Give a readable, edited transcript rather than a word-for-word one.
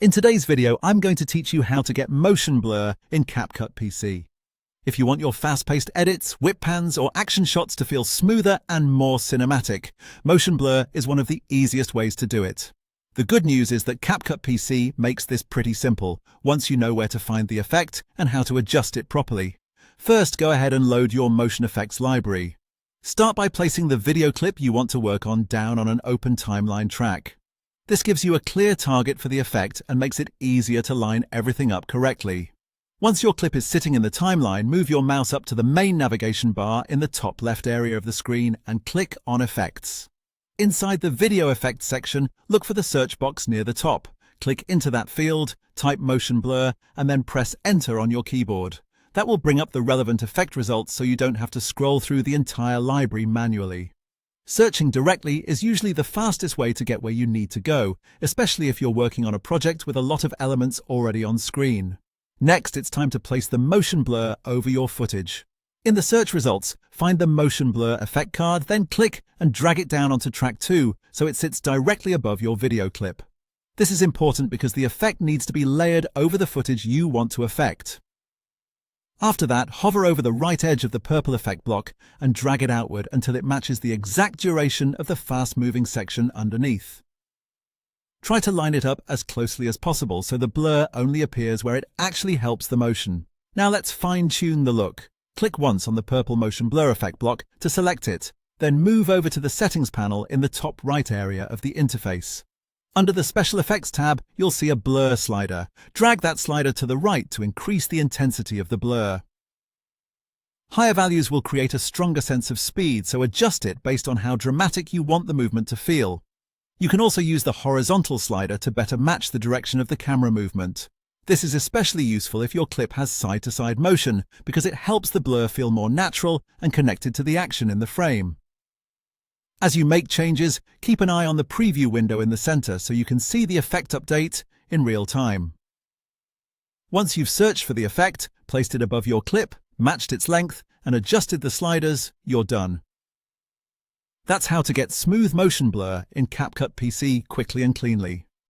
In today's video, I'm going to teach you how to get motion blur in CapCut PC. If you want your fast-paced edits, whip pans, or action shots to feel smoother and more cinematic, motion blur is one of the easiest ways to do it. The good news is that CapCut PC makes this pretty simple, once you know where to find the effect and how to adjust it properly. First, go ahead and load your motion effects library. Start by placing the video clip you want to work on down on an open timeline track. This gives you a clear target for the effect and makes it easier to line everything up correctly. Once your clip is sitting in the timeline, move your mouse up to the main navigation bar in the top left area of the screen and click on Effects. Inside the Video Effects section, look for the search box near the top. Click into that field, type Motion Blur, and then press Enter on your keyboard. That will bring up the relevant effect results so you don't have to scroll through the entire library manually. Searching directly is usually the fastest way to get where you need to go, especially if you're working on a project with a lot of elements already on screen. Next, it's time to place the motion blur over your footage. In the search results, find the motion blur effect card, then click and drag it down onto track 2 so it sits directly above your video clip. This is important because the effect needs to be layered over the footage you want to affect. After that, hover over the right edge of the purple effect block and drag it outward until it matches the exact duration of the fast-moving section underneath. Try to line it up as closely as possible so the blur only appears where it actually helps the motion. Now let's fine-tune the look. Click once on the purple motion blur effect block to select it, then move over to the settings panel in the top right area of the interface. Under the Special Effects tab, you'll see a blur slider. Drag that slider to the right to increase the intensity of the blur. Higher values will create a stronger sense of speed, so adjust it based on how dramatic you want the movement to feel. You can also use the horizontal slider to better match the direction of the camera movement. This is especially useful if your clip has side-to-side motion, because it helps the blur feel more natural and connected to the action in the frame. As you make changes, keep an eye on the preview window in the center so you can see the effect update in real time. Once you've searched for the effect, placed it above your clip, matched its length, and adjusted the sliders, you're done. That's how to get smooth motion blur in CapCut PC quickly and cleanly.